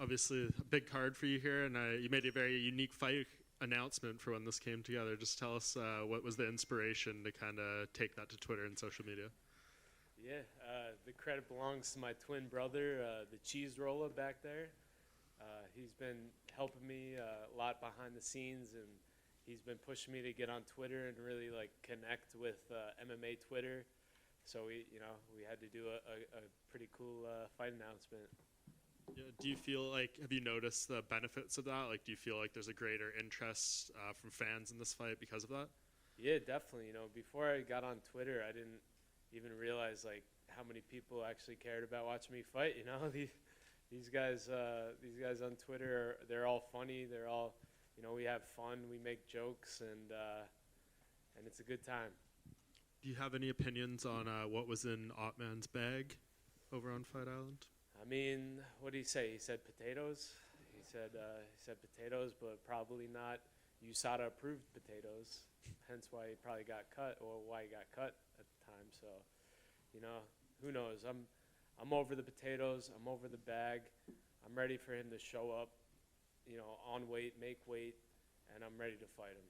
obviously a big card for you here, and you made a very unique fight announcement for when this came together. Just tell us what was the inspiration to kind of take that to Twitter and social media. Yeah, the credit belongs to my twin brother, the cheese roller back there. He's been helping me a lot behind the scenes, and he's been pushing me to get on Twitter and really like connect with MMA Twitter. So we had to do a pretty cool fight announcement. Yeah, do you feel like, have you noticed the benefits of that? Like, do you feel like there's a greater interest from fans in this fight because of that? Yeah, definitely. Before I got on Twitter, I didn't even realize like how many people actually cared about watching me fight. These guys on Twitter, they're all funny. They're all, we have fun. We make jokes, and it's a good time. Do you have any opinions on what was in Ottman's bag over on Fight Island? I mean, what did he say? He said potatoes. He said potatoes, but probably not USADA approved potatoes. Hence why he probably got cut, or why he got cut at the time. So, who knows? I'm over the potatoes. I'm over the bag. I'm ready for him to show up, on weight, make weight, and I'm ready to fight him.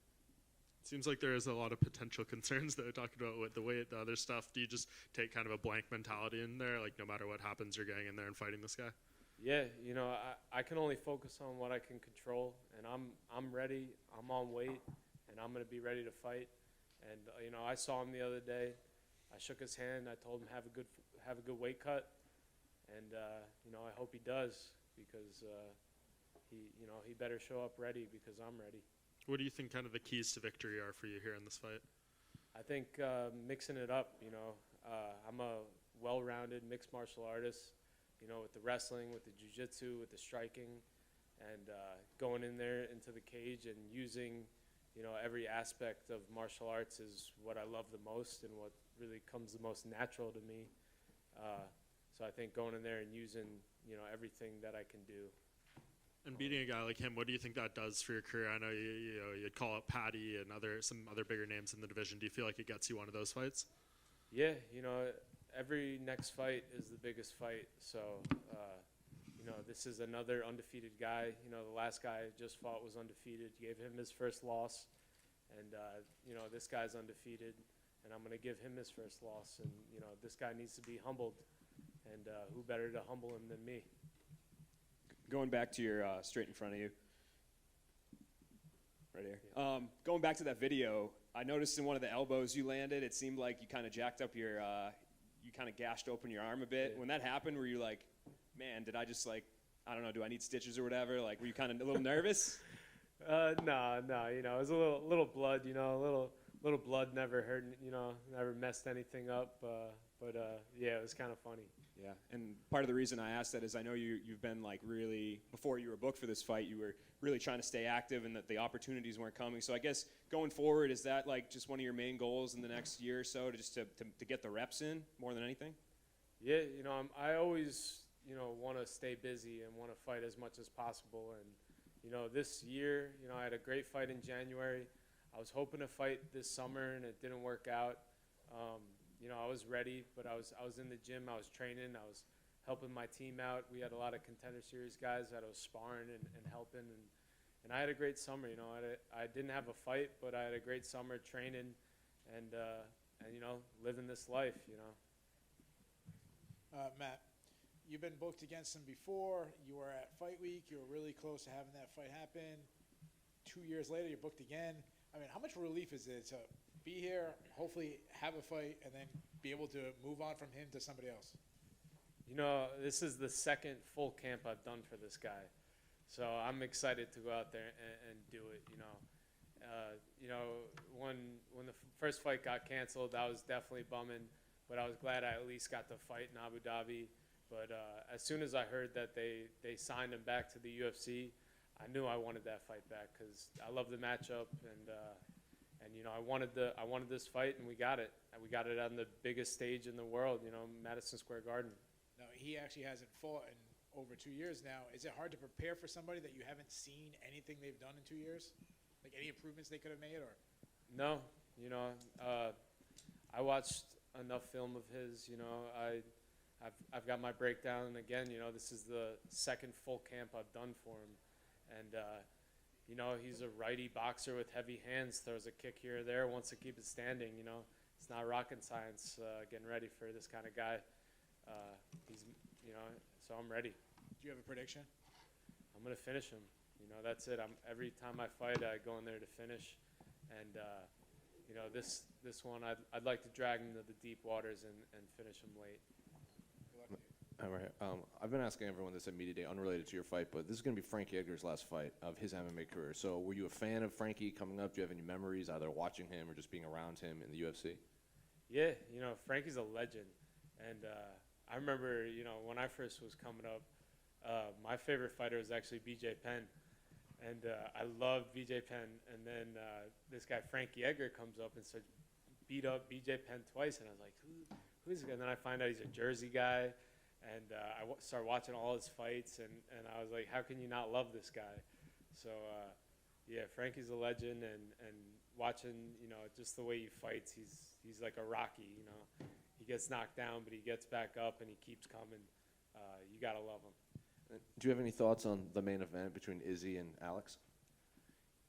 Seems like there is a lot of potential concerns that we're talking about with the weight, the other stuff. Do you just take kind of a blank mentality in there, like no matter what happens, you're going in there and fighting this guy? Yeah, I can only focus on what I can control, and I'm ready. I'm on weight, and I'm gonna be ready to fight. And I saw him the other day. I shook his hand. I told him have a good weight cut, and I hope he does, because he better show up ready, because I'm ready. What do you think kind of the keys to victory are for you here in this fight? I think mixing it up. I'm a well-rounded mixed martial artist. With the wrestling, with the jiu-jitsu, with the striking, and going in there into the cage and using, every aspect of martial arts is what I love the most and what really comes the most natural to me. So I think going in there and using, everything that I can do. And beating a guy like him, what do you think that does for your career? I know you'd call up Patty and some other bigger names in the division. Do you feel like it gets you one of those fights? Yeah, every next fight is the biggest fight. So, this is another undefeated guy. The last guy I just fought was undefeated. Gave him his first loss. And, this guy's undefeated. And I'm going to give him his first loss. And, this guy needs to be humbled. And who better to humble him than me? Going back to your straight in front of you, right here. Yeah. Going back to that video, I noticed in one of the elbows you landed, it seemed like you kind of jacked up your, you kind of gashed open your arm a bit. Yeah. When that happened, were you like, man, did I just I don't know, do I need stitches or whatever? Like, were you kind of a little nervous? No, it was a little blood, a little blood never hurt, never messed anything up. But yeah, it was kind of funny. Yeah, and part of the reason I asked that is I know you've been really, before you were booked for this fight, you were really trying to stay active and that the opportunities weren't coming. So I guess going forward, is that just one of your main goals in the next year or so, to get the reps in more than anything? Yeah, I always, want to stay busy and want to fight as much as possible. And, this year, I had a great fight in January. I was hoping to fight this summer, and it didn't work out. I was ready, but I was in the gym. I was training. I was helping my team out. We had a lot of Contender Series guys that I was sparring and helping, and I had a great summer. I didn't have a fight, but I had a great summer training and living this life. Matt, you've been booked against him before. You were at Fight Week. You were really close to having that fight happen. 2 years later, you're booked again. I mean, how much relief is it to be here, hopefully have a fight, and then be able to move on from him to somebody else? This is the second full camp I've done for this guy. So I'm excited to go out there and do it, when the first fight got canceled, I was definitely bumming, but I was glad I at least got to fight in Abu Dhabi. But as soon as I heard that they signed him back to the UFC, I knew I wanted that fight back because I love the matchup, and I wanted this fight, and we got it. We got it on the biggest stage in the world, Madison Square Garden. Now, he actually hasn't fought in over 2 years now. Is it hard to prepare for somebody that you haven't seen anything they've done in 2 years? Like any improvements they could have made, or? No, I watched enough film of his. I I've got my breakdown, and again, this is the second full camp I've done for him, and he's a righty boxer with heavy hands, throws a kick here or there, wants to keep it standing. It's not rocket science getting ready for this kind of guy. So I'm ready. Do you have a prediction? I'm gonna finish him. That's it. Every time I fight, I go in there to finish, and this one I'd like to drag him to the deep waters and finish him late. Good luck to you. All right. I've been asking everyone this at Media Day, unrelated to your fight, but this is going to be Frankie Edgar's last fight of his MMA career. So were you a fan of Frankie coming up? Do you have any memories, either watching him or just being around him in the UFC? Yeah, Frankie's a legend, and I remember, when I first was coming up, my favorite fighter was actually BJ Penn, and I loved BJ Penn, and then this guy Frankie Edgar comes up and starts beat up BJ Penn twice, and I was like, who is this guy? And then I find out he's a Jersey guy, and I started watching all his fights, and I was like, how can you not love this guy? So, yeah, Frankie's a legend, and watching, just the way he fights, he's like a Rocky, He gets knocked down, but he gets back up, and he keeps coming. You got to love him. Do you have any thoughts on the main event between Izzy and Alex?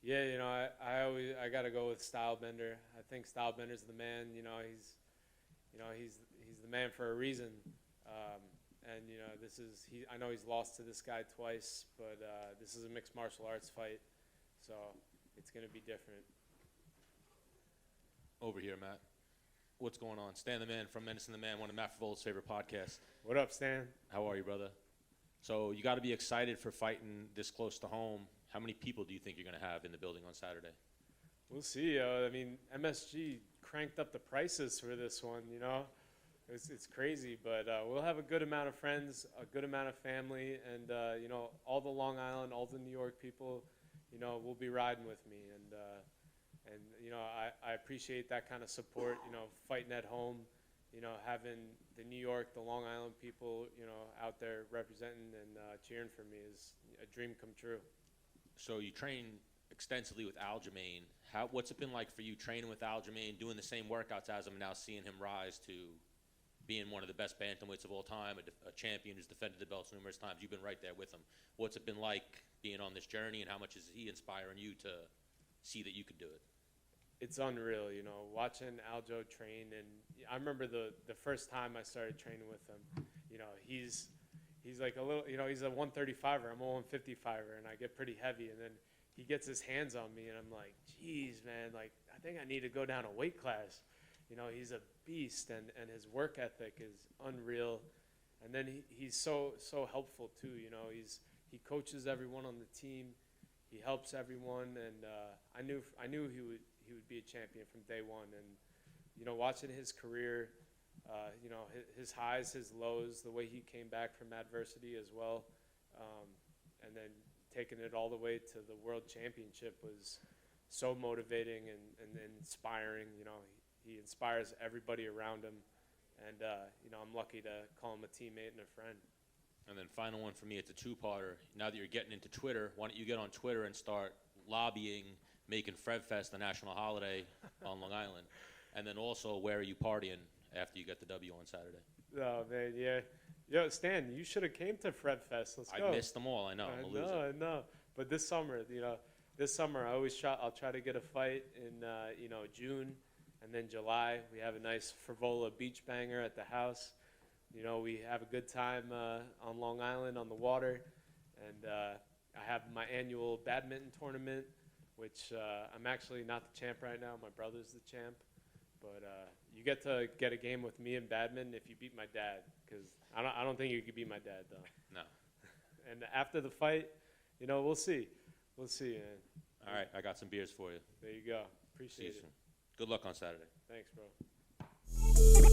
Yeah, I got to go with Stylebender. I think Stylebender's the man. He's the man for a reason. And I know he's lost to this guy twice, but this is a mixed martial arts fight, so it's going to be different. Over here, Matt. What's going on? Stan the Man from Menace and the Man, one of Matt Frevola's favorite podcasts. What up, Stan? How are you, brother? So you got to be excited for fighting this close to home. How many people do you think you're going to have in the building on Saturday? We'll see. MSG cranked up the prices for this one, It's crazy, but we'll have a good amount of friends, a good amount of family, and, all the Long Island, all the New York people, will be riding with me. And I appreciate that kind of support, fighting at home, having the New York, the Long Island people, out there representing and cheering for me is a dream come true. So you train extensively with Aljamain. What's it been like for you training with Aljamain, doing the same workouts as him, and now seeing him rise to being one of the best bantamweights of all time, a champion who's defended the belts numerous times? You've been right there with him. What's it been like being on this journey, and how much is he inspiring you to see that you could do it? It's unreal, watching Aljo train. And I remember the first time I started training with him, he's like a little, he's a 135er. I'm a 155er, and I get pretty heavy. And then he gets his hands on me, and I'm like, geez, man, like, I think I need to go down a weight class. He's a beast, and his work ethic is unreal. And then he's so helpful, too. He coaches everyone on the team. He helps everyone, and I knew he would be a champion from day one. And watching his career, his highs, his lows, the way he came back from adversity as well, and then taking it all the way to the World Championship was so motivating and inspiring. He inspires everybody around him, and I'm lucky to call him a teammate and a friend. And then final one for me, it's a two-parter. Now that you're getting into Twitter, why don't you get on Twitter and start lobbying, making FrevFest a national holiday on Long Island? And then also, where are you partying after you get the W on Saturday? Oh, man, yeah. Yo, Stan, you should have came to FrevFest. Let's go. I missed them all. I know. I'm a loser. I know. But this summer, I'll try to get a fight in, June. And then July, we have a nice Frevola beach banger at the house. We have a good time on Long Island on the water. And I have my annual badminton tournament, which I'm actually not the champ right now. My brother's the champ. But you get to get a game with me in badminton if you beat my dad, because I don't think you could beat my dad, though. No. And after the fight, we'll see. We'll see, man. All right, I got some beers for you. There you go. See you Appreciate it. soon. Good luck on Saturday. Thanks, bro.